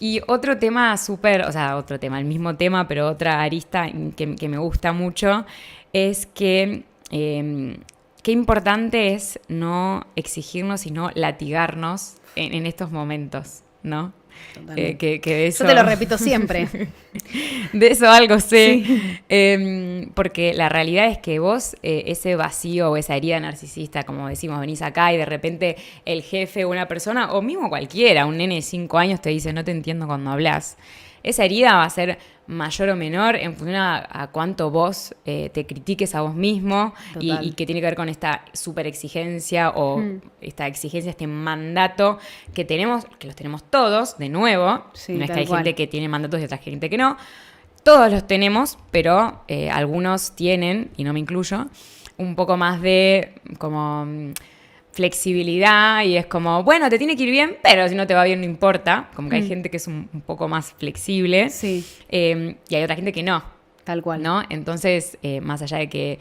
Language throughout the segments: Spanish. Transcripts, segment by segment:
Y otro tema el mismo tema, pero otra arista que me gusta mucho, es que qué importante es no exigirnos y no latigarnos en estos momentos, ¿no? Que de eso, yo te lo repito siempre. De eso algo sé. Sí. Porque la realidad es que vos, ese vacío o esa herida narcisista, como decimos, venís acá y de repente el jefe o una persona, o mismo cualquiera, un nene de 5 años te dice, no te entiendo cuando hablas. Esa herida va a ser mayor o menor en función a cuánto vos te critiques a vos mismo y que tiene que ver con esta super exigencia o esta exigencia, este mandato que tenemos, que los tenemos todos, de nuevo. Sí, no es que hay cual. gente que tiene mandatos y otra gente que no. Todos los tenemos, pero algunos tienen, y no me incluyo, un poco más de como flexibilidad y es como, bueno, te tiene que ir bien, pero si no te va bien no importa. Como que hay gente que es un poco más flexible. Sí. Y hay otra gente que no. Tal cual. ¿No? Entonces, más allá de que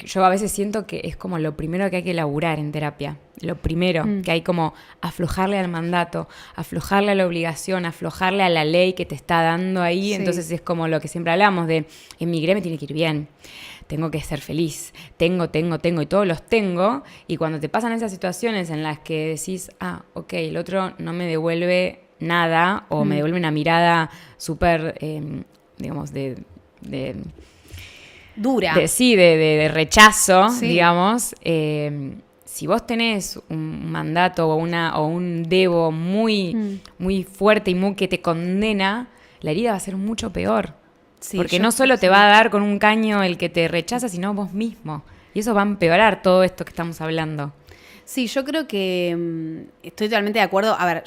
yo a veces siento que es como lo primero que hay que elaborar en terapia. Lo primero, que hay como aflojarle al mandato, aflojarle a la obligación, aflojarle a la ley que te está dando ahí. Sí. Entonces es como lo que siempre hablamos de, en mi gremio tiene que ir bien. Tengo que ser feliz, tengo, y todos los tengo, y cuando te pasan esas situaciones en las que decís, ok, el otro no me devuelve nada, o me devuelve una mirada súper, digamos, dura. De rechazo, sí. Digamos, si vos tenés un mandato o un debo muy fuerte y muy que te condena, la herida va a ser mucho peor. Sí, porque no solo te va a dar con un caño el que te rechaza, sino vos mismo. Y eso va a empeorar todo esto que estamos hablando. Sí, yo creo que estoy totalmente de acuerdo. A ver,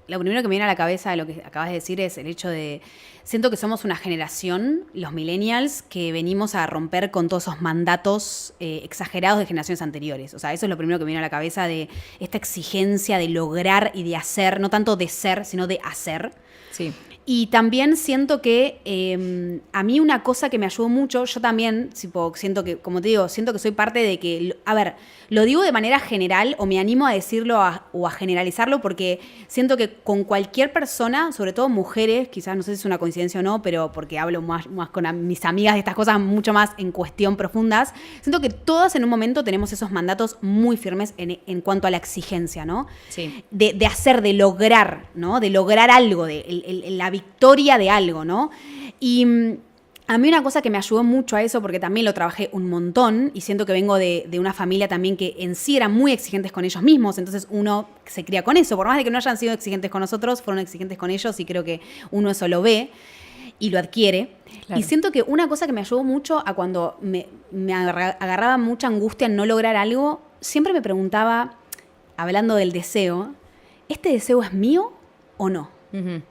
lo primero que me viene a la cabeza de lo que acabas de decir es el hecho de... Siento que somos una generación, los millennials, que venimos a romper con todos esos mandatos exagerados de generaciones anteriores. O sea, eso es lo primero que me viene a la cabeza de esta exigencia de lograr y de hacer, no tanto de ser, sino de hacer. Sí. Y también siento que a mí una cosa que me ayudó mucho, yo también, siento que, como te digo, siento que soy parte de que, a ver, lo digo de manera general o me animo a decirlo o a generalizarlo porque siento que con cualquier persona, sobre todo mujeres, quizás no sé si es una coincidencia o no, pero porque hablo más con mis amigas de estas cosas mucho más en cuestión profundas, siento que todas en un momento tenemos esos mandatos muy firmes en cuanto a la exigencia, ¿no? Sí. De hacer, de lograr, ¿no? De lograr algo, la victoria de algo, ¿no? Y a mí una cosa que me ayudó mucho a eso, porque también lo trabajé un montón, y siento que vengo de una familia también que en sí eran muy exigentes con ellos mismos, entonces uno se cría con eso, por más de que no hayan sido exigentes con nosotros, fueron exigentes con ellos, y creo que uno eso lo ve y lo adquiere. Claro. Y siento que una cosa que me ayudó mucho a cuando me agarraba mucha angustia en no lograr algo, siempre me preguntaba, hablando del deseo, ¿este deseo es mío o no? Uh-huh.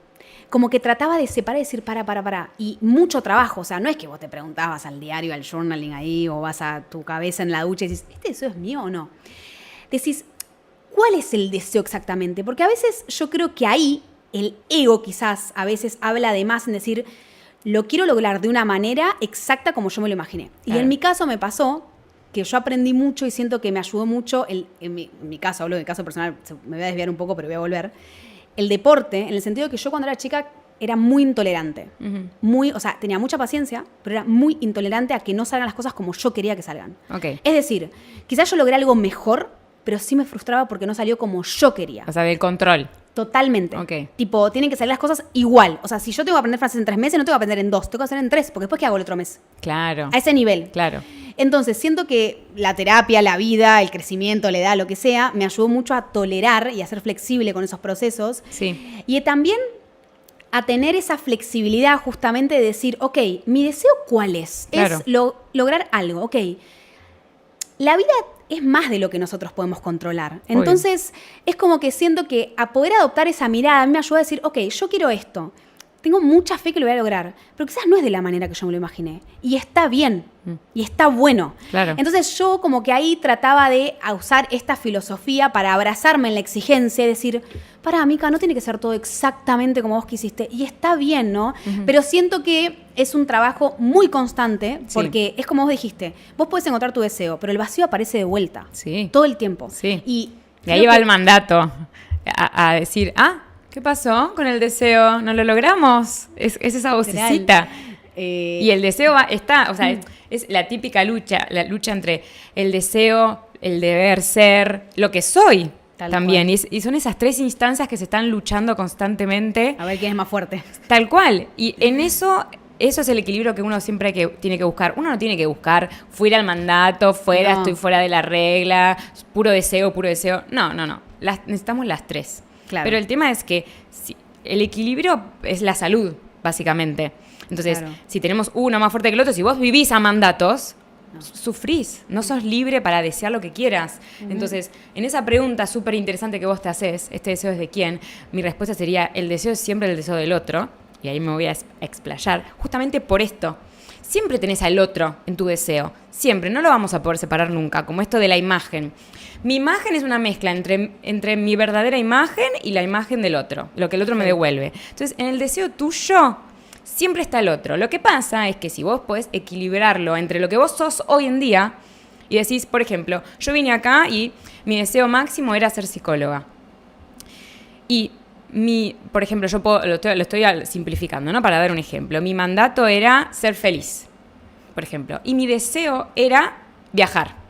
Como que trataba de separar y decir, para. Y mucho trabajo, o sea, no es que vos te preguntabas al diario, al journaling ahí, o vas a tu cabeza en la ducha y dices, ¿este deseo es mío o no? Decís, ¿cuál es el deseo exactamente? Porque a veces yo creo que ahí el ego quizás a veces habla de más en decir, lo quiero lograr de una manera exacta como yo me lo imaginé. Claro. Y en mi caso me pasó que yo aprendí mucho y siento que me ayudó mucho, en mi caso, hablo de mi caso personal, me voy a desviar un poco, pero voy a volver, el deporte, en el sentido de que yo cuando era chica era muy intolerante. Uh-huh. O sea, tenía mucha paciencia, pero era muy intolerante a que no salgan las cosas como yo quería que salgan. Okay. Es decir, quizás yo logré algo mejor, pero sí me frustraba porque no salió como yo quería. O sea, del control. Totalmente. Okay. Tipo, tienen que salir las cosas igual. O sea, si yo tengo que aprender francés en 3 meses, no tengo que aprender en 2, tengo que hacer en 3, porque después ¿qué hago el otro mes? Claro. A ese nivel. Claro. Entonces, siento que la terapia, la vida, el crecimiento, la edad, lo que sea, me ayudó mucho a tolerar y a ser flexible con esos procesos. Sí. Y también a tener esa flexibilidad justamente de decir, ok, ¿mi deseo cuál es? Claro. Es lograr algo, ok. La vida es más de lo que nosotros podemos controlar. Entonces, es como que siento que a poder adoptar esa mirada a mí me ayuda a decir, ok, yo quiero esto. Tengo mucha fe que lo voy a lograr, pero quizás no es de la manera que yo me lo imaginé. Y está bien, y está bueno. Claro. Entonces yo como que ahí trataba de usar esta filosofía para abrazarme en la exigencia y decir, pará, Mica, no tiene que ser todo exactamente como vos quisiste. Y está bien, ¿no? Uh-huh. Pero siento que es un trabajo muy constante, porque es como vos dijiste, vos podés encontrar tu deseo, pero el vacío aparece de vuelta. Sí. Todo el tiempo. Sí. Y ahí va el mandato a decir, ¿Qué pasó con el deseo? ¿No lo logramos? Es esa vocecita. Y el deseo está, o sea, es la típica lucha, la lucha entre el deseo, el deber ser, lo que soy. Tal también, y son esas tres instancias que se están luchando constantemente. A ver quién es más fuerte. Tal cual, y en eso es el equilibrio que uno siempre tiene que buscar. Uno no tiene que buscar fuera al mandato, estoy fuera de la regla, puro deseo. No. Necesitamos las tres. Claro. Pero el tema es que el equilibrio es la salud, básicamente. Entonces, si tenemos uno más fuerte que el otro, si vos vivís a mandatos, sufrís, no sos libre para desear lo que quieras. Entonces, en esa pregunta súper interesante que vos te haces, ¿este deseo es de quién? Mi respuesta sería, el deseo es siempre el deseo del otro, y ahí me voy a explayar, justamente por esto. Siempre tenés al otro en tu deseo, siempre, no lo vamos a poder separar nunca, como esto de la imagen. Mi imagen es una mezcla entre mi verdadera imagen y la imagen del otro, lo que el otro me devuelve. Entonces, en el deseo tuyo siempre está el otro. Lo que pasa es que si vos podés equilibrarlo entre lo que vos sos hoy en día y decís, por ejemplo, yo vine acá y mi deseo máximo era ser psicóloga. Y por ejemplo, lo estoy simplificando, ¿no? Para dar un ejemplo. Mi mandato era ser feliz, por ejemplo. Y mi deseo era viajar.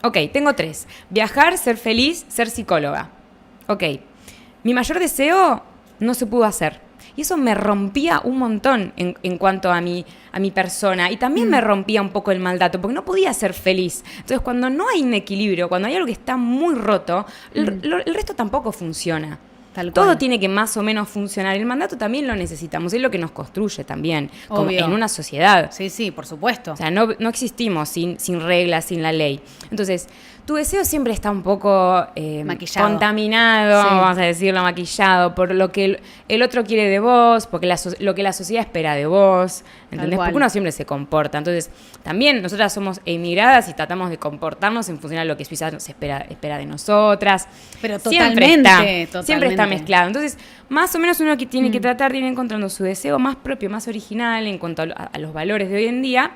Ok, tengo tres. Viajar, ser feliz, ser psicóloga. Ok. Mi mayor deseo no se pudo hacer. Y eso me rompía un montón en cuanto a mi persona. Y también me rompía un poco el mandato, porque no podía ser feliz. Entonces, cuando no hay un equilibrio, cuando hay algo que está muy roto, el resto tampoco funciona. Todo tiene que más o menos funcionar. El mandato también lo necesitamos. Es lo que nos construye también, como en una sociedad. Sí, por supuesto. O sea, no existimos sin reglas, sin la ley. Entonces, tu deseo siempre está un poco maquillado, contaminado, vamos a decirlo, maquillado, por lo que el otro quiere de vos, porque lo que la sociedad espera de vos, ¿entendés? Porque uno siempre se comporta. Entonces, también nosotras somos emigradas y tratamos de comportarnos en función a lo que Suiza nos espera de nosotras. Pero totalmente. Siempre está mezclado. Entonces, más o menos uno que tiene que tratar de ir encontrando su deseo más propio, más original en cuanto a los valores de hoy en día,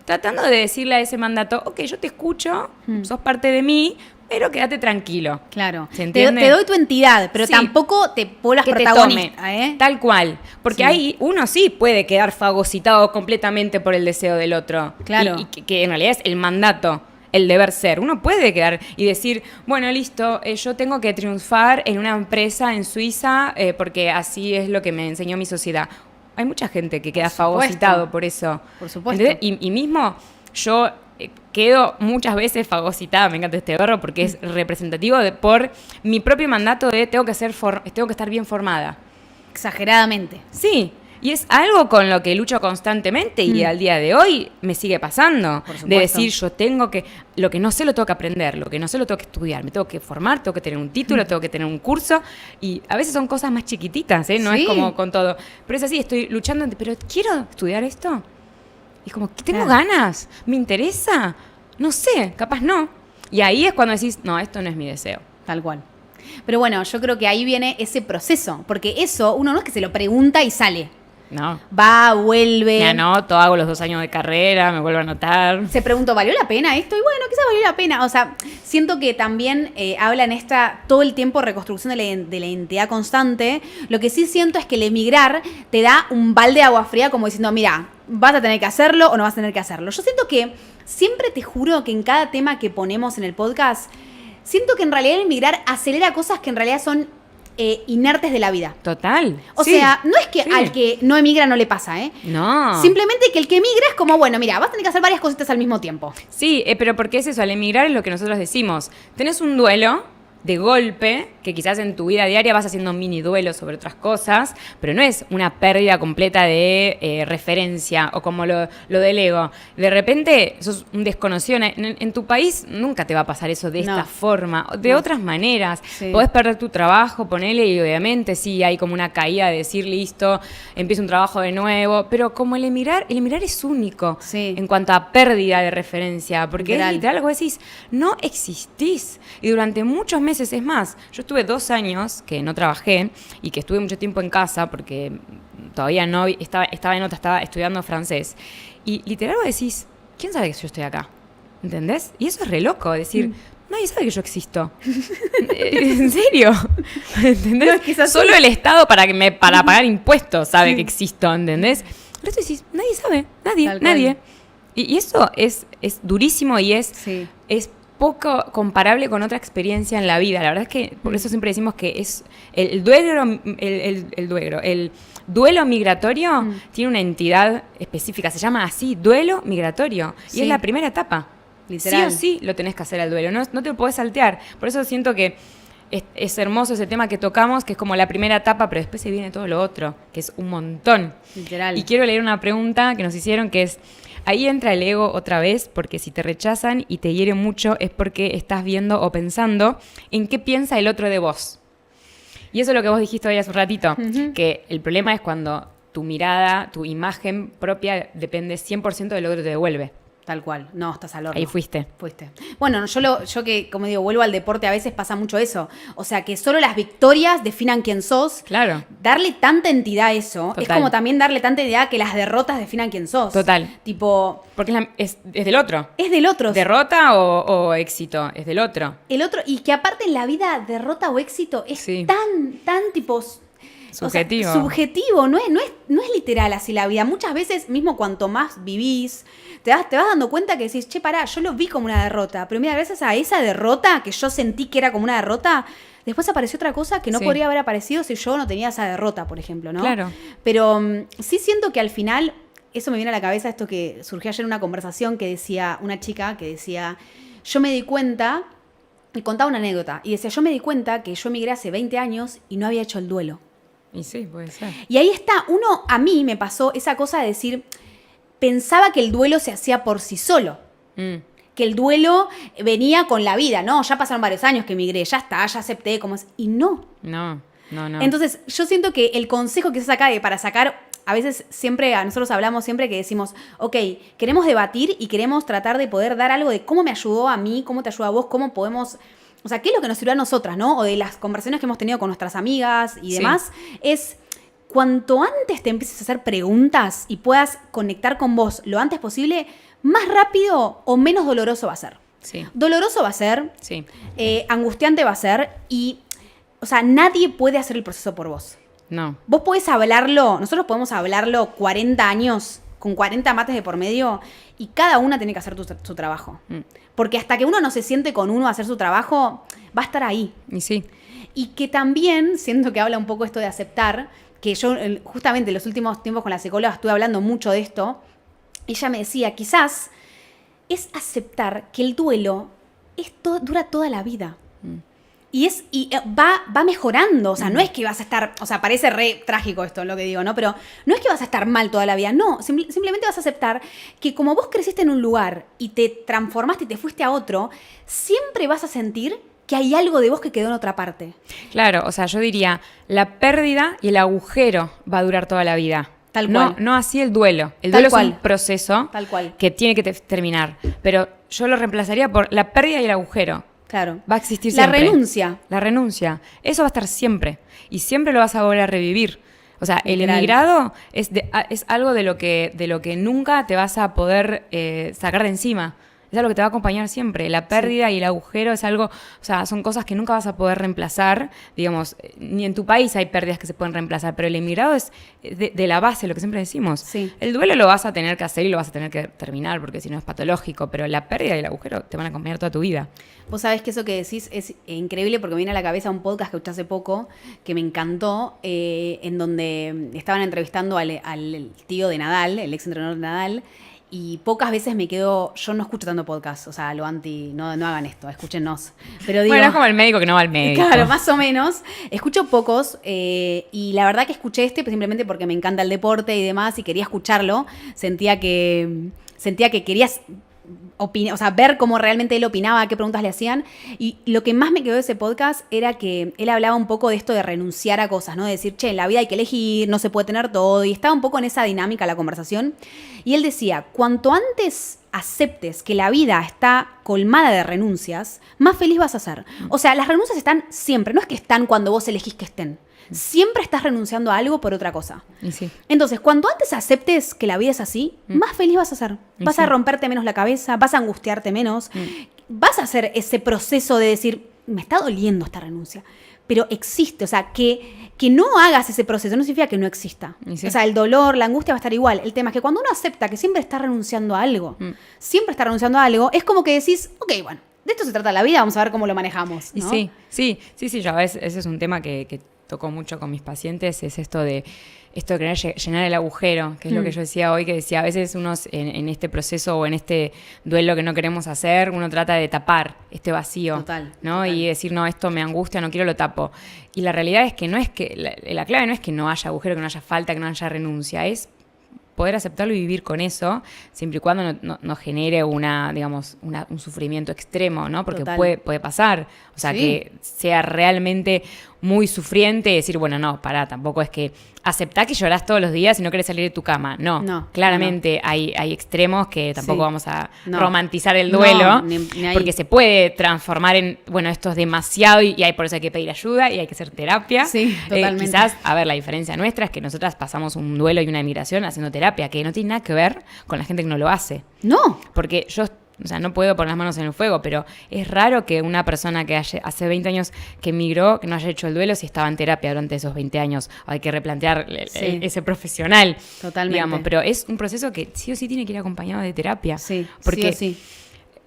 tratando de decirle a ese mandato, ok, yo te escucho, sos parte de mí, pero quédate tranquilo. Claro. ¿Se entiende? Te doy tu entidad, pero tampoco te vuelvas protagonista. Tal cual. Porque ahí uno sí puede quedar fagocitado completamente por el deseo del otro. Claro. Y que en realidad es el mandato, el deber ser. Uno puede quedar y decir, bueno, listo, yo tengo que triunfar en una empresa en Suiza porque así es lo que me enseñó mi sociedad. Hay mucha gente que queda fagocitado por eso. Por supuesto. Y mismo yo quedo muchas veces fagocitada, me encanta este verbo, porque es representativo por mi propio mandato de tengo que estar bien formada. Exageradamente. Sí, y es algo con lo que lucho constantemente y al día de hoy me sigue pasando. De decir, yo lo que no sé lo tengo que aprender, lo que no sé lo tengo que estudiar, me tengo que formar, tengo que tener un título, tengo que tener un curso, y a veces son cosas más chiquititas, no es como con todo. Pero es así, estoy luchando, pero quiero estudiar esto. Y como, tengo ganas, me interesa, no sé, capaz no. Y ahí es cuando decís, no, esto no es mi deseo. Tal cual. Pero bueno, yo creo que ahí viene ese proceso, porque eso uno no es que se lo pregunta y sale. No. Va, vuelve. Me anoto, hago los 2 años de carrera, me vuelvo a anotar. Se preguntó, ¿valió la pena esto? Y bueno, quizás valió la pena. O sea, siento que también habla en todo el tiempo reconstrucción de la identidad constante. Lo que sí siento es que el emigrar te da un balde de agua fría como diciendo, mira, vas a tener que hacerlo o no vas a tener que hacerlo. Yo siento que siempre te juro que en cada tema que ponemos en el podcast, siento que en realidad el emigrar acelera cosas que en realidad son inertes de la vida. Total. O sea, no es que al que no emigra no le pasa, No. Simplemente que el que emigra es como, bueno, mira, vas a tener que hacer varias cositas al mismo tiempo. Sí, pero porque es eso, al emigrar es lo que nosotros decimos. Tenés un duelo de golpe, que quizás en tu vida diaria vas haciendo mini duelos sobre otras cosas, pero no es una pérdida completa de referencia o como lo del ego. De repente sos un desconocido. En tu país nunca te va a pasar eso de esta forma, de otras maneras. Sí. Podés perder tu trabajo, ponele, y obviamente sí hay como una caída de decir, listo, empiezo un trabajo de nuevo, pero como el emigrar es único en cuanto a pérdida de referencia, porque es literal, algo decís, no existís. Y durante muchos meses, es más, yo estuve 2 años que no trabajé y que estuve mucho tiempo en casa porque todavía no estaba estudiando francés. Y literal vos decís, ¿quién sabe que yo estoy acá? ¿Entendés? Y eso es re loco, decir, nadie sabe que yo existo. ¿En serio? ¿Entendés? No, es que es así. Solo el Estado para pagar impuestos sabe que existo, ¿entendés? Pero esto decís, nadie sabe, nadie. Y eso es durísimo y es poco comparable con otra experiencia en la vida. La verdad es que por eso siempre decimos que es el duelo migratorio tiene una entidad específica, se llama así, duelo migratorio, y es la primera etapa. Literal. Sí o sí lo tenés que hacer al duelo, no te lo podés saltear. Por eso siento que es hermoso ese tema que tocamos, que es como la primera etapa, pero después se viene todo lo otro, que es un montón. Literal. Y quiero leer una pregunta que nos hicieron, que es, ahí entra el ego otra vez, porque si te rechazan y te hiere mucho es porque estás viendo o pensando en qué piensa el otro de vos. Y eso es lo que vos dijiste hoy hace un ratito, que el problema es cuando tu mirada, tu imagen propia depende 100% de lo que te devuelve. Tal cual. No, estás al horno. Ahí fuiste. Bueno, yo que, como digo, vuelvo al deporte, a veces pasa mucho eso. O sea, que solo las victorias definan quién sos. Claro. Darle tanta entidad a eso, Total. Es como también darle tanta entidad a que las derrotas definan quién sos. Total. Tipo... Porque es del otro. Es del otro. ¿Derrota o éxito? Es del otro. El otro, y que aparte en la vida, derrota o éxito es tan tipo... Subjetivo. O sea, subjetivo, no es literal así la vida. Muchas veces, mismo cuanto más vivís, te vas dando cuenta que decís, che, pará, yo lo vi como una derrota. Pero mira, gracias a esa derrota, que yo sentí que era como una derrota, después apareció otra cosa que no podría haber aparecido si yo no tenía esa derrota, por ejemplo, ¿no? Claro. Pero sí siento que al final, eso me viene a la cabeza, esto que surgió ayer en una conversación que decía una chica, que decía, yo me di cuenta, y contaba una anécdota, y decía, yo me di cuenta que yo emigré hace 20 años y no había hecho el duelo. Y sí, puede ser. Y ahí está, a mí me pasó esa cosa de decir, pensaba que el duelo se hacía por sí solo. Que el duelo venía con la vida, ¿no? Ya pasaron varios años que emigré, ya está, ya acepté como es. Y no. No. Entonces, yo siento que el consejo que se saca para sacar, a veces siempre, a nosotros hablamos siempre que decimos, ok, queremos debatir y queremos tratar de poder dar algo de cómo me ayudó a mí, cómo te ayuda a vos, cómo podemos... O sea, ¿qué es lo que nos sirvió a nosotras, no? O de las conversaciones que hemos tenido con nuestras amigas y demás, es cuanto antes te empieces a hacer preguntas y puedas conectar con vos lo antes posible, más rápido o menos doloroso va a ser. Sí. Doloroso va a ser, angustiante va a ser y, o sea, nadie puede hacer el proceso por vos. No. Vos podés hablarlo, nosotros podemos hablarlo 40 años, con 40 mates de por medio, y cada una tiene que hacer su trabajo. Porque hasta que uno no se siente con uno a hacer su trabajo, va a estar ahí. Y sí. Y que también, siento que habla un poco esto de aceptar, que yo justamente en los últimos tiempos con la psicóloga estuve hablando mucho de esto, ella me decía, quizás es aceptar que el duelo dura toda la vida. Y va mejorando, o sea, no es que vas a estar, o sea, parece re trágico esto lo que digo, ¿no? Pero no es que vas a estar mal toda la vida, no, simplemente vas a aceptar que como vos creciste en un lugar y te transformaste y te fuiste a otro, siempre vas a sentir que hay algo de vos que quedó en otra parte. Claro, o sea, yo diría, la pérdida y el agujero va a durar toda la vida. Tal cual. No así el duelo. El duelo es un proceso que tiene que terminar, pero yo lo reemplazaría por la pérdida y el agujero. Claro. Va a existir siempre. La renuncia. Eso va a estar siempre. Y siempre lo vas a volver a revivir. O sea, el emigrado es algo de lo que nunca te vas a poder sacar de encima. Es algo que te va a acompañar siempre. La pérdida y el agujero es algo... O sea, son cosas que nunca vas a poder reemplazar. Digamos, ni en tu país hay pérdidas que se pueden reemplazar, pero el emigrado es de la base, lo que siempre decimos. Sí. El duelo lo vas a tener que hacer y lo vas a tener que terminar, porque si no es patológico, pero la pérdida y el agujero te van a acompañar toda tu vida. Vos sabés que eso que decís es increíble porque me viene a la cabeza un podcast que escuché hace poco que me encantó, en donde estaban entrevistando al tío de Nadal, el ex entrenador de Nadal, y pocas veces me quedo, yo no escucho tanto podcast, o sea, lo anti, no hagan esto, escúchenos. Pero digo, bueno, es como el médico que no va al médico. Claro, más o menos. Escucho pocos, y la verdad que escuché este simplemente porque me encanta el deporte y demás, y quería escucharlo. Sentía que querías o sea, ver cómo realmente él opinaba, qué preguntas le hacían. Y lo que más me quedó de ese podcast era que él hablaba un poco de esto de renunciar a cosas, ¿no? De decir, che, en la vida hay que elegir, no se puede tener todo. Y estaba un poco en esa dinámica la conversación. Y él decía, cuanto antes aceptes que la vida está colmada de renuncias, más feliz vas a ser. O sea, las renuncias están siempre, no es que están cuando vos elegís que estén. Siempre estás renunciando a algo por otra cosa. Sí. Entonces, cuanto antes aceptes que la vida es así, más feliz vas a ser. Vas a romperte menos la cabeza, vas a angustiarte menos. vas a hacer ese proceso de decir, me está doliendo esta renuncia, pero existe, o sea, que no hagas ese proceso no significa que no exista. Sí. O sea, el dolor, la angustia va a estar igual. El tema es que cuando uno acepta que siempre está renunciando a algo, es como que decís, ok, bueno, de esto se trata la vida, vamos a ver cómo lo manejamos, ¿no? Y sí, yo a veces, ese es un tema que toco mucho con mis pacientes, es esto de querer llenar el agujero, que es lo que yo decía hoy, que decía, a veces uno en este proceso o en este duelo que no queremos hacer, uno trata de tapar este vacío, ¿no? Total. Y decir, no, esto me angustia, no quiero, lo tapo. Y la realidad es que no es que, la clave no es que no haya agujero, que no haya falta, que no haya renuncia, es poder aceptarlo y vivir con eso, siempre y cuando no genere un sufrimiento extremo, ¿no? Porque puede pasar, o sea, que sea realmente muy sufriente y decir, bueno, no, pará, tampoco es que aceptá que llorás todos los días y no querés salir de tu cama. No, claramente hay extremos que tampoco vamos a romantizar el duelo, porque se puede transformar en, bueno, esto es demasiado y por eso hay que pedir ayuda y hay que hacer terapia. Sí, totalmente. Quizás, a ver, la diferencia nuestra es que nosotras pasamos un duelo y una emigración haciendo terapia, que no tiene nada que ver con la gente que no lo hace. No. Porque no puedo poner las manos en el fuego, pero es raro que una persona que hace 20 años que emigró, que no haya hecho el duelo si estaba en terapia durante esos 20 años. Hay que replantear ese profesional. Totalmente. Digamos, pero es un proceso que sí o sí tiene que ir acompañado de terapia. Sí, porque sí.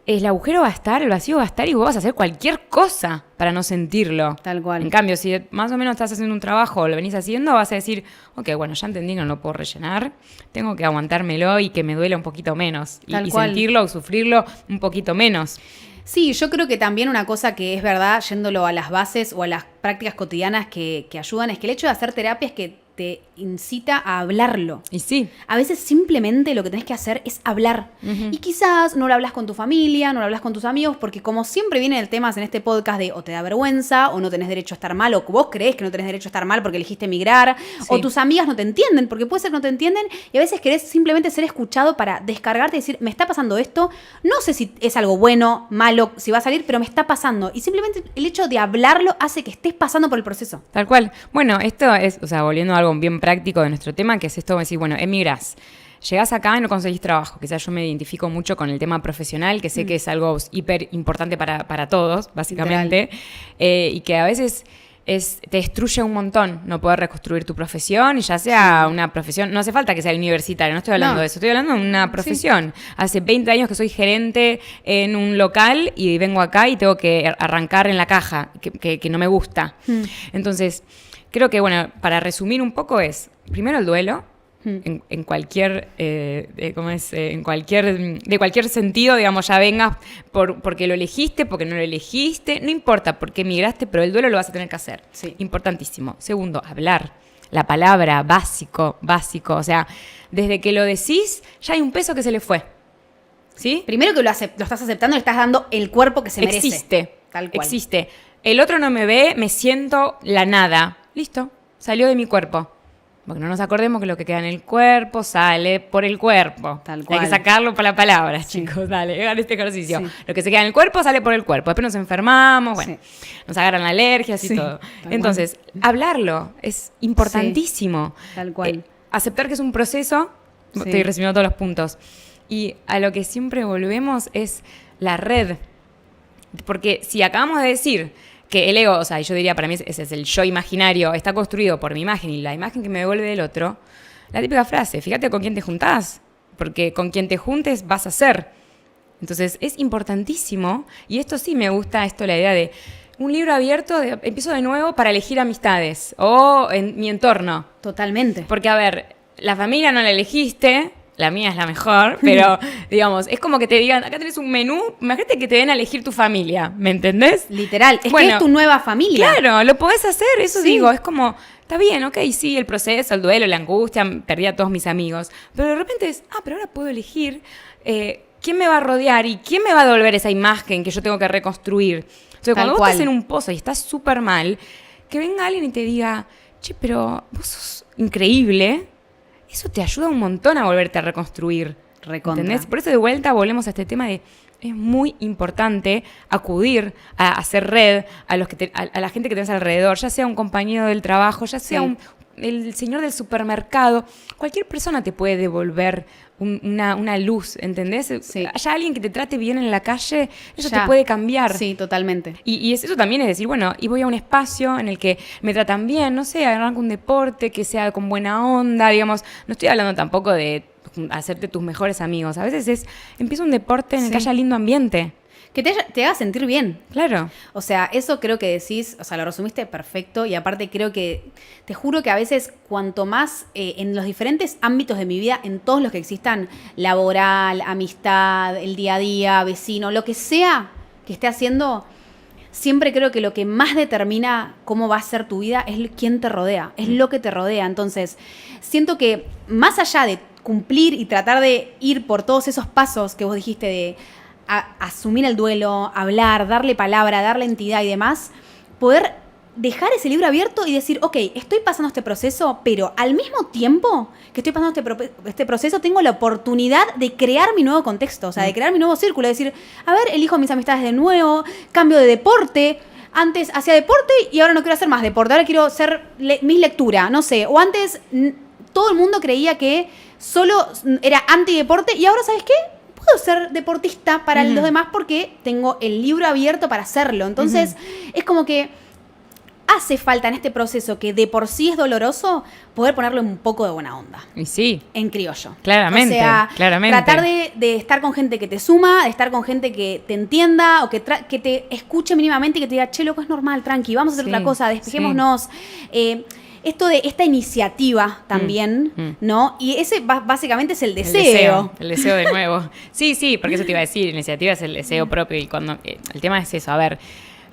El agujero va a estar, el vacío va a estar y vos vas a hacer cualquier cosa para no sentirlo. Tal cual. En cambio, si más o menos estás haciendo un trabajo o lo venís haciendo, vas a decir, ok, bueno, ya entendí que no lo puedo rellenar, tengo que aguantármelo y que me duele un poquito menos. Y sentirlo o sufrirlo un poquito menos. Sí, yo creo que también una cosa que es verdad, yéndolo a las bases o a las prácticas cotidianas que ayudan, es que el hecho de hacer terapia es que te incita a hablarlo. Y sí. A veces simplemente lo que tenés que hacer es hablar. Uh-huh. Y quizás no lo hablas con tu familia, no lo hablas con tus amigos, porque como siempre viene el tema en este podcast de o te da vergüenza, o no tenés derecho a estar mal, o vos creés que no tenés derecho a estar mal porque elegiste emigrar, o tus amigas no te entienden, porque puede ser que no te entienden, y a veces querés simplemente ser escuchado para descargarte y decir, me está pasando esto, no sé si es algo bueno, malo, si va a salir, pero me está pasando. Y simplemente el hecho de hablarlo hace que estés pasando por el proceso. Tal cual. Bueno, esto es, o sea, volviendo a algo bien práctico de nuestro tema, que es esto de decir, bueno, emigrás, llegás acá y no conseguís trabajo. Quizás yo me identifico mucho con el tema profesional, que sé que es algo hiper importante para todos, básicamente, y que a veces te destruye un montón no poder reconstruir tu profesión, y ya sea una profesión, no hace falta que sea universitaria, no estoy hablando de eso, estoy hablando de una profesión. Sí. Hace 20 años que soy gerente en un local y vengo acá y tengo que arrancar en la caja, que no me gusta. Entonces, creo que, bueno, para resumir un poco es, primero el duelo, en cualquier, de cualquier sentido, digamos, ya vengas porque lo elegiste, porque no lo elegiste, no importa, porque emigraste, pero el duelo lo vas a tener que hacer. Sí. Importantísimo. Segundo, hablar. La palabra, básico, o sea, desde que lo decís, ya hay un peso que se le fue. ¿Sí? Primero que lo estás aceptando, le estás dando el cuerpo que se merece. Existe. Tal cual. Existe. El otro no me ve, me siento la nada. Listo, salió de mi cuerpo. Porque no nos acordemos que lo que queda en el cuerpo sale por el cuerpo. Tal cual. Hay que sacarlo por las palabras, chicos. Dale, hagan este ejercicio. Sí. Lo que se queda en el cuerpo sale por el cuerpo. Después nos enfermamos, bueno, nos agarran alergias y todo. Entonces, hablarlo es importantísimo. Tal cual. Aceptar que es un proceso. Estoy resumiendo todos los puntos. Y a lo que siempre volvemos es la red. Porque si acabamos de decir que el ego, o sea, yo diría, para mí ese es el yo imaginario, está construido por mi imagen y la imagen que me devuelve del otro, la típica frase, fíjate con quién te juntás, porque con quien te juntes vas a ser. Entonces, es importantísimo, y esto sí me gusta, la idea de un libro abierto, empiezo de nuevo para elegir amistades, o en mi entorno. Totalmente. Porque, a ver, la familia no la elegiste, la mía es la mejor, pero, digamos, es como que te digan, acá tenés un menú, imagínate que te den a elegir tu familia, ¿me entendés? Literal, que es tu nueva familia. Claro, lo podés hacer, eso digo, es como, está bien, ok, sí, el proceso, el duelo, la angustia, perdí a todos mis amigos, pero de repente es, pero ahora puedo elegir quién me va a rodear y quién me va a devolver esa imagen que yo tengo que reconstruir. Entonces, cuando vos estás en un pozo y estás súper mal, que venga alguien y te diga, che, pero vos sos increíble, eso te ayuda un montón a volverte a reconstruir. Recontra. ¿Entendés? Por eso de vuelta volvemos a este tema de es muy importante acudir a hacer red a la gente que tenés alrededor, ya sea un compañero del trabajo, ya sea el señor del supermercado. Cualquier persona te puede devolver una luz, ¿entendés? Sí. Haya alguien que te trate bien en la calle, eso Ya. te puede cambiar. Sí, totalmente. Y eso también es decir, bueno, y voy a un espacio en el que me tratan bien, no sé, arranco un deporte que sea con buena onda, digamos. No estoy hablando tampoco de hacerte tus mejores amigos. A veces empieza un deporte en el que haya lindo ambiente. Que te haga sentir bien. Claro. O sea, eso creo que decís, o sea, lo resumiste perfecto y aparte creo que, te juro que a veces cuanto más en los diferentes ámbitos de mi vida, en todos los que existan, laboral, amistad, el día a día, vecino, lo que sea que esté haciendo, siempre creo que lo que más determina cómo va a ser tu vida es quién te rodea, es lo que te rodea. Entonces, siento que más allá de cumplir y tratar de ir por todos esos pasos que vos dijiste de asumir el duelo, hablar, darle palabra, darle entidad y demás, poder dejar ese libro abierto y decir, ok, estoy pasando este proceso, pero al mismo tiempo que estoy pasando este proceso, tengo la oportunidad de crear mi nuevo contexto, o sea, de crear mi nuevo círculo, de decir, a ver, elijo mis amistades de nuevo, cambio de deporte. Antes hacía deporte y ahora no quiero hacer más deporte, ahora quiero hacer mis lecturas, no sé, o antes todo el mundo creía que solo era antideporte y ahora, ¿sabes qué? Puedo ser deportista para los demás porque tengo el libro abierto para hacerlo. Entonces, es como que hace falta en este proceso, que de por sí es doloroso, poder ponerle un poco de buena onda. Y sí. En criollo. Claramente, o sea, claramente. Tratar de estar con gente que te suma, de estar con gente que te entienda o que te escuche mínimamente y que te diga, che, loco, es normal, tranqui, vamos a hacer otra cosa, despejémonos. Esto de esta iniciativa también, ¿no? Y ese básicamente es el deseo. El deseo de nuevo. Sí, porque eso te iba a decir, iniciativa es el deseo propio y cuando el tema es eso, a ver,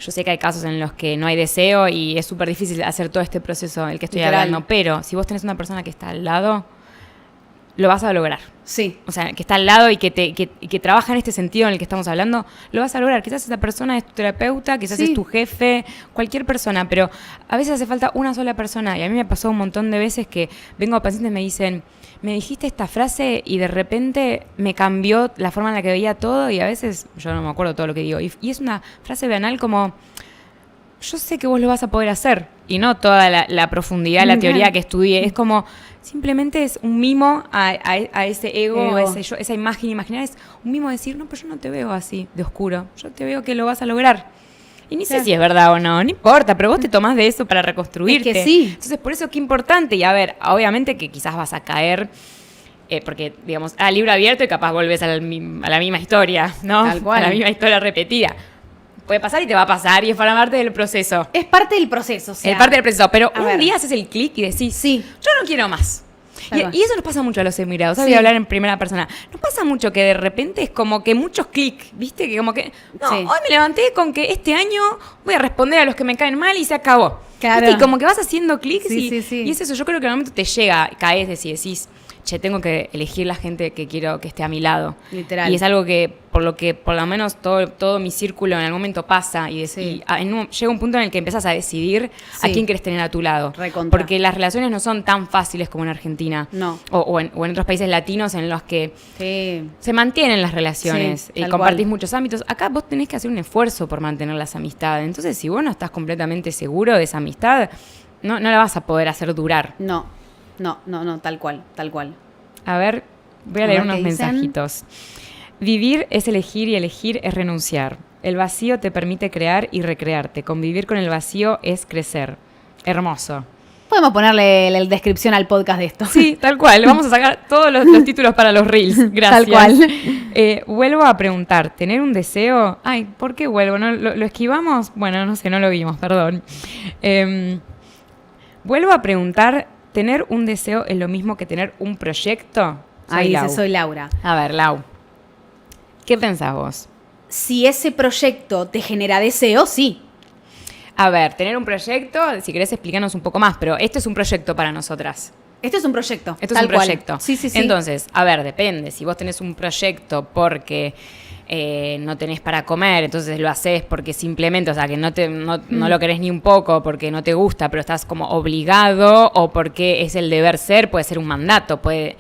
yo sé que hay casos en los que no hay deseo y es súper difícil hacer todo este proceso del que estoy hablando, pero si vos tenés una persona que está al lado, lo vas a lograr. Sí. O sea, que está al lado y que trabaja en este sentido en el que estamos hablando, lo vas a lograr. Quizás esa persona es tu terapeuta, quizás es tu jefe, cualquier persona, pero a veces hace falta una sola persona. Y a mí me pasó un montón de veces que vengo a pacientes y me dicen, me dijiste esta frase y de repente me cambió la forma en la que veía todo y a veces yo no me acuerdo todo lo que digo. Y es una frase banal como, yo sé que vos lo vas a poder hacer. Y no toda la profundidad, la teoría que estudié. Es como, simplemente es un mimo a ese ego. Esa imagen imaginaria. Es un mimo de decir, no, pero yo no te veo así, de oscuro. Yo te veo que lo vas a lograr. Y ni sé si es verdad o no, no importa, pero vos te tomás de eso para reconstruirte. Es que sí. Entonces, por eso qué importante. Y a ver, obviamente que quizás vas a caer, porque, digamos, libro abierto y capaz volvés a la misma historia, ¿no? Tal cual. A la misma historia repetida. Puede pasar y te va a pasar y es para parte del proceso. Es parte del proceso, o sea. Es parte del proceso, pero un ver. día haces el clic y decís, sí, yo no quiero más. Y eso nos pasa mucho a los emigrados. Sí. Voy a hablar en primera persona. Nos pasa mucho que de repente es como que muchos clics, ¿viste? Que como que, no, Sí. hoy me levanté con que este año voy a responder a los que me caen mal y se acabó. Claro. ¿Viste? Y como que vas haciendo clics Sí. y es eso. Yo creo que en el momento te llega, caes y decís, che, tengo que elegir la gente que quiero que esté a mi lado. Literal. Y es algo que por lo menos todo mi círculo en algún momento pasa y llega un punto en el que empezás a decidir a quién querés tener a tu lado. Recontra. Porque las relaciones no son tan fáciles como en Argentina. No. O en otros países latinos en los que Sí. se mantienen las relaciones Sí, y tal compartís cual. muchos ámbitos. Acá vos tenés que hacer un esfuerzo por mantener las amistades. Entonces, si vos no estás completamente seguro de esa amistad, no la vas a poder hacer durar. No, tal cual. A ver, voy a A leer ver unos qué dicen. mensajitos. Vivir es elegir y elegir es renunciar. El vacío te permite crear y recrearte. Convivir con el vacío es crecer. Hermoso. Podemos ponerle la descripción al podcast de esto. Sí, tal cual. Vamos a sacar todos los títulos para los reels. Gracias. Tal cual. Vuelvo a preguntar, ¿tener un deseo? Ay, ¿por qué vuelvo? ¿No, lo esquivamos? Bueno, no sé, no lo vimos, perdón. Vuelvo a preguntar, ¿tener un deseo es lo mismo que tener un proyecto? Ahí dice, Lau. soy Laura. A ver, Lau, ¿qué pensás vos? Si ese proyecto te genera deseo, sí. A ver, tener un proyecto, si querés explicarnos un poco más, pero esto es un proyecto para nosotras. Esto es un proyecto. Esto tal es un proyecto. Cual. Sí. Entonces, a ver, depende. Si vos tenés un proyecto porque no tenés para comer, entonces lo haces porque simplemente, o sea, que no lo querés ni un poco porque no te gusta, pero estás como obligado o porque es el deber ser, puede ser un mandato, puede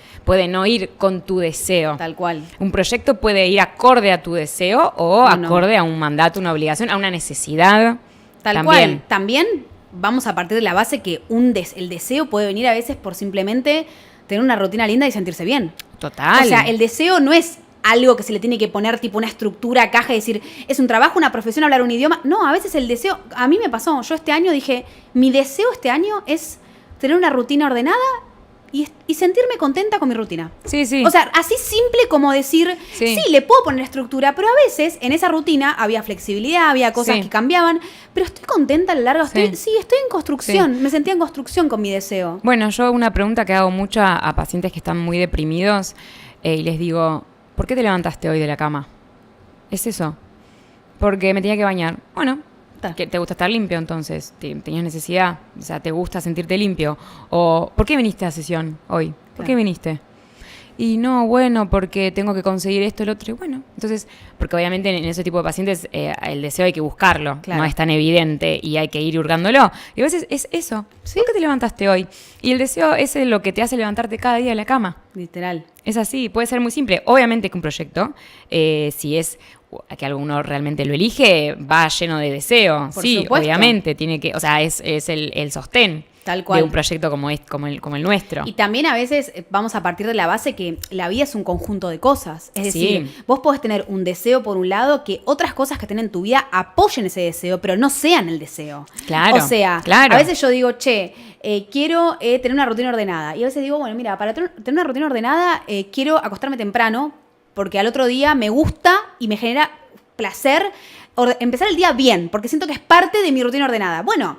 no ir con tu deseo. Tal cual. Un proyecto puede ir acorde a tu deseo o No. acorde a un mandato, una obligación, a una necesidad. Tal También. cual. También vamos a partir de la base que el deseo puede venir a veces por simplemente tener una rutina linda y sentirse bien. Total. O sea, el deseo no es algo que se le tiene que poner tipo una estructura, caja y decir, es un trabajo, una profesión, hablar un idioma. No, a veces el deseo, a mí me pasó, yo este año dije, mi deseo este año es tener una rutina ordenada y sentirme contenta con mi rutina. Sí, sí. O sea, así simple como decir, sí, le puedo poner estructura, pero a veces en esa rutina había flexibilidad, había cosas que cambiaban, pero estoy contenta a lo largo. Estoy en construcción. Me sentía en construcción con mi deseo. Bueno, yo una pregunta que hago mucho a pacientes que están muy deprimidos y les digo, ¿por qué te levantaste hoy de la cama? Es eso. Porque me tenía que bañar. Bueno, ¿que te gusta estar limpio entonces? ¿Tenías necesidad? O sea, ¿te gusta sentirte limpio? ¿O por qué viniste a la sesión hoy? ¿Por qué viniste? Y no, bueno, porque tengo que conseguir esto, el otro. Y bueno, entonces, porque obviamente en ese tipo de pacientes el deseo hay que buscarlo. Claro. No es tan evidente y hay que ir hurgándolo. Y a veces es eso. ¿Sí? ¿Por qué te levantaste hoy? Y el deseo es lo que te hace levantarte cada día de la cama. Literal. Es así, puede ser muy simple. Obviamente que un proyecto, si es que alguno realmente lo elige, va lleno de deseo. Por sí, supuesto. Obviamente, tiene que, o sea, es el sostén. Tal cual. De un proyecto como el nuestro. Y también a veces vamos a partir de la base que la vida es un conjunto de cosas. Es decir, vos podés tener un deseo por un lado, que otras cosas que estén en tu vida apoyen ese deseo, pero no sean el deseo. Claro. O sea, a veces yo digo, quiero tener una rutina ordenada. Y a veces digo, bueno, mira, para tener una rutina ordenada, quiero acostarme temprano, porque al otro día me gusta y me genera placer empezar el día bien, porque siento que es parte de mi rutina ordenada. Bueno,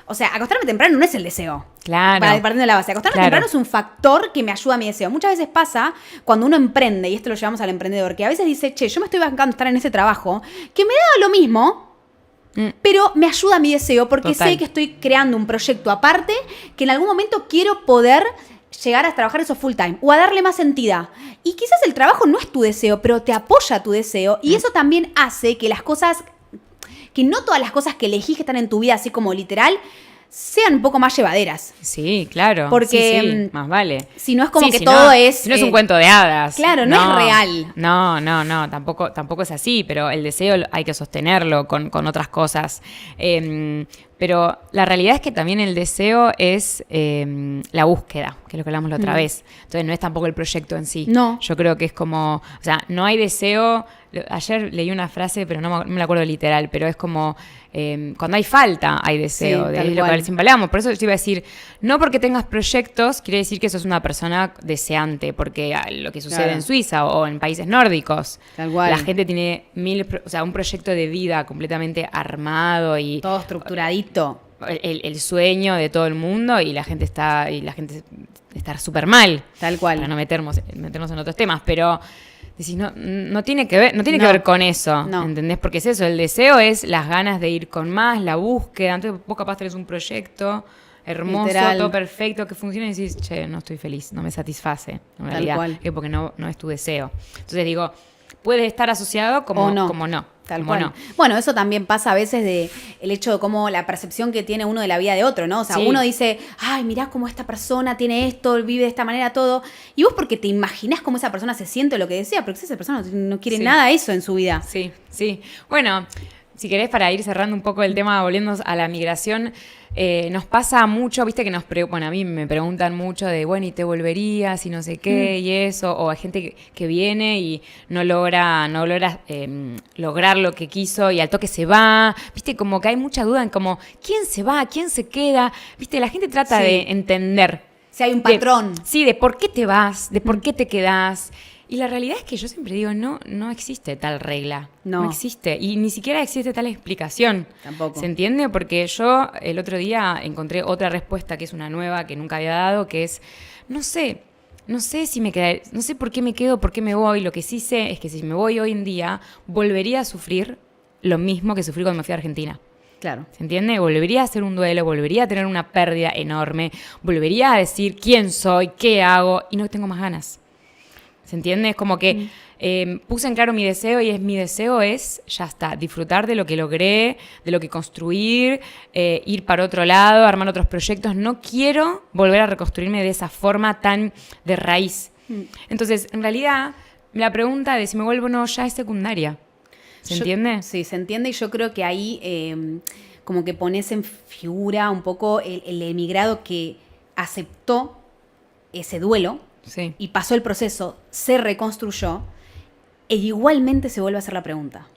o sea, acostarme temprano no es el deseo. Claro. Partiendo de la base. Acostarme temprano es un factor que me ayuda a mi deseo. Muchas veces pasa cuando uno emprende, y esto lo llevamos al emprendedor, que a veces dice, yo me estoy bancando estar en ese trabajo, que me da lo mismo, pero me ayuda a mi deseo, porque sé que estoy creando un proyecto aparte, que en algún momento quiero poder llegar a trabajar eso full time, o a darle más entidad. Y quizás el trabajo no es tu deseo, pero te apoya tu deseo, y eso también hace que las cosas, que no todas las cosas que elegís que están en tu vida, así como literal, sean un poco más llevaderas. Sí, claro. Porque más vale. Si no es como que todo es... Si no es un cuento de hadas. Claro, no es real. No, tampoco es así, pero el deseo hay que sostenerlo con otras cosas. Pero la realidad es que también el deseo es la búsqueda, que es lo que hablamos la otra vez. Entonces no es tampoco el proyecto en sí. No. Yo creo que es como, o sea, no hay deseo. Ayer leí una frase, pero no me la acuerdo literal, pero es como cuando hay falta hay deseo, sí, de lo que siempre hablamos. Por eso yo iba a decir, no porque tengas proyectos quiere decir que sos una persona deseante, porque lo que sucede en Suiza o en países nórdicos, la gente tiene un proyecto de vida completamente armado y todo estructuradito. El sueño de todo el mundo y la gente está súper mal. Tal cual. Para no meternos en otros temas, pero decís, no tiene que ver, que ver con eso, ¿entendés? Porque es eso, el deseo es las ganas de ir con más, la búsqueda. Entonces vos capaz tenés un proyecto hermoso, literal, todo perfecto, que funciona y decís, no estoy feliz, no me satisface. En realidad, es porque no es tu deseo. Entonces digo, puede estar asociado como no. Tal cual. No. Bueno, eso también pasa a veces de el hecho de cómo la percepción que tiene uno de la vida de otro, ¿no? O sea, uno dice, ay, mirá cómo esta persona tiene esto, vive de esta manera, todo. Y vos porque te imaginás cómo esa persona se siente o lo que desea, porque esa persona no quiere nada de eso en su vida. Sí. Bueno, si querés, para ir cerrando un poco el tema, volviendo a la migración, nos pasa mucho, viste que a mí me preguntan mucho de, bueno, ¿y te volverías? Y no sé qué, y eso, o hay gente que viene y no logra lograr lo que quiso y al toque se va, viste, como que hay mucha duda en como, ¿quién se va? ¿Quién se queda? Viste, la gente trata de entender. Si hay un patrón. De por qué te vas, de por qué te quedás. Y la realidad es que yo siempre digo, no existe tal regla. No existe. Y ni siquiera existe tal explicación. Tampoco. ¿Se entiende? Porque yo el otro día encontré otra respuesta que es una nueva que nunca había dado, que es, no sé si me quedé, no sé por qué me quedo, por qué me voy. Lo que sí sé es que si me voy hoy en día, volvería a sufrir lo mismo que sufrí cuando me fui a Argentina. Claro. ¿Se entiende? Volvería a hacer un duelo, volvería a tener una pérdida enorme, volvería a decir quién soy, qué hago, y no tengo más ganas. ¿Se entiende? Es como que puse en claro mi deseo y mi deseo es, ya está, disfrutar de lo que logré, de lo que construir, ir para otro lado, armar otros proyectos. No quiero volver a reconstruirme de esa forma tan de raíz. Entonces, en realidad, la pregunta de si me vuelvo o no ya es secundaria. ¿Se entiende? Sí, se entiende y yo creo que ahí como que pones en figura un poco el emigrado que aceptó ese duelo Sí. y pasó el proceso, se reconstruyó e igualmente se vuelve a hacer la pregunta.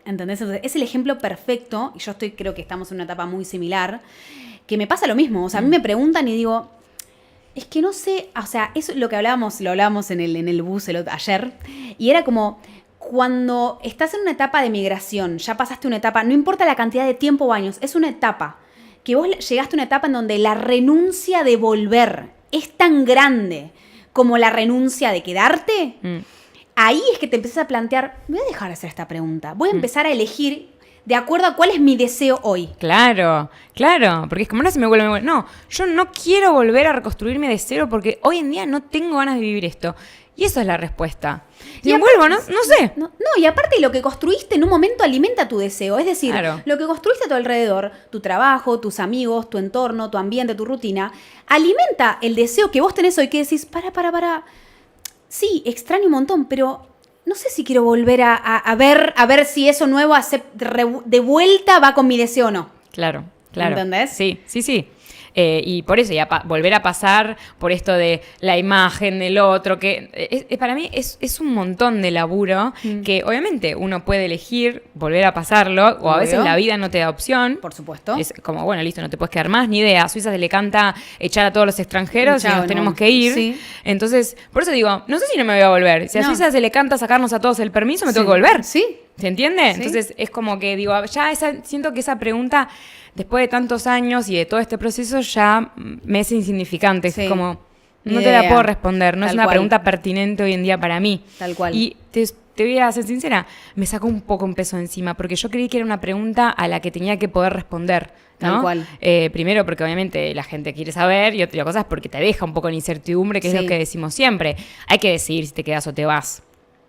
¿Entendés? Entonces, es el ejemplo perfecto, y yo creo que estamos en una etapa muy similar, que me pasa lo mismo. O sea, a mí me preguntan y digo, es que no sé, o sea, eso es lo que lo hablábamos en el bus ayer, y era como, cuando estás en una etapa de migración, ya pasaste una etapa, no importa la cantidad de tiempo o años, es una etapa, que vos llegaste a una etapa en donde la renuncia de volver es tan grande como la renuncia de quedarte, ahí es que te empiezas a plantear, voy a dejar de hacer esta pregunta, voy a empezar a elegir de acuerdo a cuál es mi deseo hoy. Claro, porque es como no se me vuelve. No, yo no quiero volver a reconstruirme de cero porque hoy en día no tengo ganas de vivir esto. Y esa es la respuesta. Si me vuelvo, no sé. No, y aparte lo que construiste en un momento alimenta tu deseo. Es decir, Claro. lo que construiste a tu alrededor, tu trabajo, tus amigos, tu entorno, tu ambiente, tu rutina, alimenta el deseo que vos tenés hoy, que decís, para. Sí, extraño un montón, pero no sé si quiero volver a ver si eso nuevo de vuelta va con mi deseo o no. Claro. ¿Entendés? Sí. Y por eso, volver a pasar por esto de la imagen del otro, que para mí es un montón de laburo que obviamente uno puede elegir volver a pasarlo, o a veces Obvio. la vida no te da opción. Por supuesto. Es como, bueno, listo, no te puedes quedar más, ni idea. A Suiza se le canta echar a todos los extranjeros y Chao, nos no. tenemos que ir. Sí. Entonces, por eso digo, no sé si no me voy a volver. Si a No. Suiza se le canta sacarnos a todos el permiso, me tengo que volver. Sí. ¿Se entiende? Sí. Entonces es como que digo, ya siento que esa pregunta, después de tantos años y de todo este proceso, ya me es insignificante. Sí. Es como, Ni no te la idea. puedo responder, no es Tal una cual. pregunta pertinente hoy en día para mí. Tal cual. Y te voy a ser sincera, me sacó un poco un peso encima, porque yo creí que era una pregunta a la que tenía que poder responder, ¿no? Tal cual. Primero porque obviamente la gente quiere saber, y otra cosa es porque te deja un poco en incertidumbre, que es Sí. lo que decimos siempre. Hay que decidir si te quedas o te vas,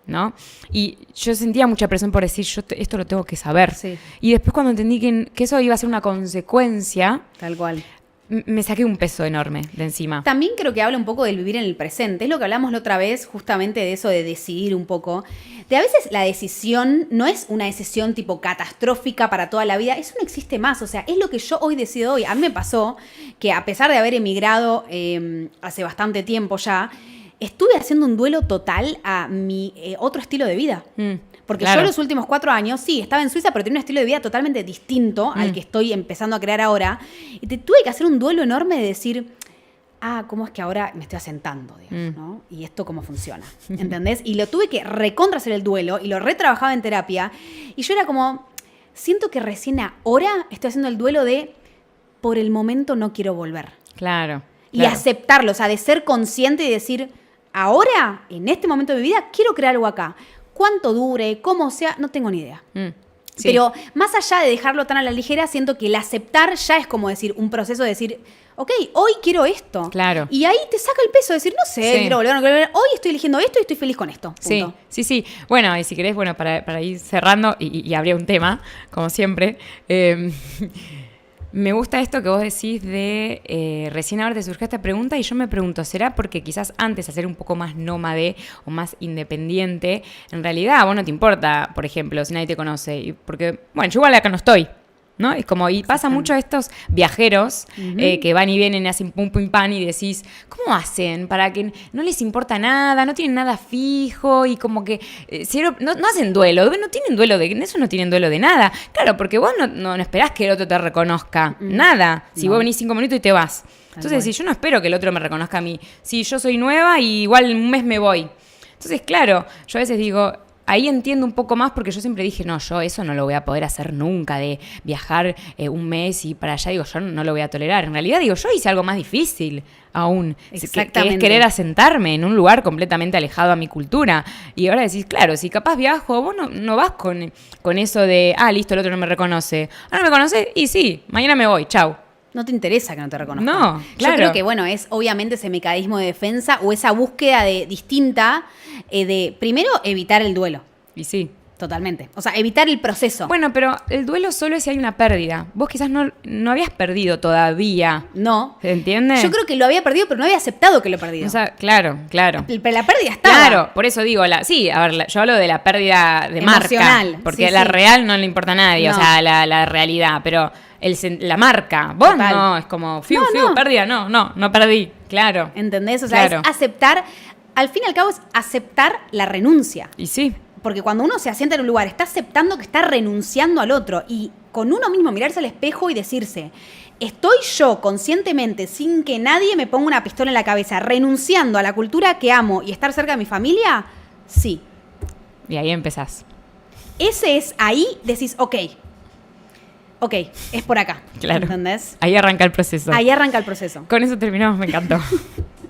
¿no? Y yo sentía mucha presión por decir, esto lo tengo que saber. Sí. Y después cuando entendí que eso iba a ser una consecuencia, Tal cual. me saqué un peso enorme de encima. También creo que habla un poco del vivir en el presente. Es lo que hablamos la otra vez, justamente de eso de decidir un poco. De a veces la decisión no es una decisión tipo catastrófica para toda la vida. Eso no existe más. O sea, es lo que yo hoy decido hoy. A mí me pasó que a pesar de haber emigrado hace bastante tiempo ya, estuve haciendo un duelo total a mi otro estilo de vida. Porque Claro. yo los últimos 4 años, sí, estaba en Suiza, pero tenía un estilo de vida totalmente distinto al que estoy empezando a crear ahora. Y tuve que hacer un duelo enorme de decir, ¿cómo es que ahora me estoy asentando, digamos, ¿no? Y esto cómo funciona, ¿entendés? Y lo tuve que recontra hacer el duelo y lo retrabajaba en terapia. Y yo era como, siento que recién ahora estoy haciendo el duelo de, por el momento no quiero volver. Claro. Y aceptarlo, o sea, de ser consciente y decir, ahora, en este momento de mi vida, quiero crear algo acá. Cuánto dure, cómo sea, no tengo ni idea. Sí. Pero más allá de dejarlo tan a la ligera, siento que el aceptar ya es como decir, un proceso de decir, ok, hoy quiero esto. Claro. Y ahí te saca el peso de decir, no sé, Sí. quiero volver, no quiero volver. Hoy estoy eligiendo esto y estoy feliz con esto. Punto. Sí. Bueno, y si querés, bueno, para ir cerrando, y habría un tema, como siempre, me gusta esto que vos decís de recién ahora te surgió esta pregunta y yo me pregunto, ¿será porque quizás antes hacer un poco más nómade o más independiente, en realidad a vos no te importa, por ejemplo, si nadie te conoce? Porque, bueno, yo igual acá no estoy, ¿no? Es como, y pasa mucho a estos viajeros que van y vienen, hacen pum pum pan y decís, ¿cómo hacen para que no les importa nada, no tienen nada fijo y como que no hacen duelo, no tienen duelo no tienen duelo de nada? Claro, porque vos no esperás que el otro te reconozca nada, si No. vos venís 5 minutos y te vas. Entonces, cual. si yo no espero que el otro me reconozca a mí, si yo soy nueva y igual en un mes me voy. Entonces, claro, yo a veces digo, ahí entiendo un poco más porque yo siempre dije, no, yo eso no lo voy a poder hacer nunca, de viajar un mes y para allá, digo, yo no lo voy a tolerar. En realidad, digo, yo hice algo más difícil aún, que Exactamente. es querer asentarme en un lugar completamente alejado a mi cultura. Y ahora decís, claro, si capaz viajo, vos no vas con eso de, listo, el otro no me reconoce. No me conoce y sí, mañana me voy, chau. No te interesa que no te reconozcan. No, claro. Yo creo que, bueno, es obviamente ese mecanismo de defensa o esa búsqueda distinta de, primero, evitar el duelo. Y sí, Totalmente. O sea, evitar el proceso. Bueno, pero el duelo solo es si hay una pérdida. Vos quizás no habías perdido todavía. No. ¿Se entiende? Yo creo que lo había perdido, pero no había aceptado que lo he perdido. O sea, claro. Pero la pérdida estaba. Claro, por eso digo, yo hablo de la pérdida de Emocional, marca. Porque sí, la sí. real no le importa a nadie, No. o sea, la realidad. Pero la marca, vos Total. no, es como, No. pérdida, no perdí, claro. ¿Entendés? O sea, Claro. es aceptar, al fin y al cabo es aceptar la renuncia. Y sí. Porque cuando uno se asienta en un lugar, está aceptando que está renunciando al otro. Y con uno mismo mirarse al espejo y decirse, ¿estoy yo conscientemente, sin que nadie me ponga una pistola en la cabeza, renunciando a la cultura que amo y estar cerca de mi familia? Sí. Y ahí empezás. Ahí decís, ok, es por acá. Claro. ¿Entendés? Ahí arranca el proceso. Ahí arranca el proceso. Con eso terminamos, me encantó.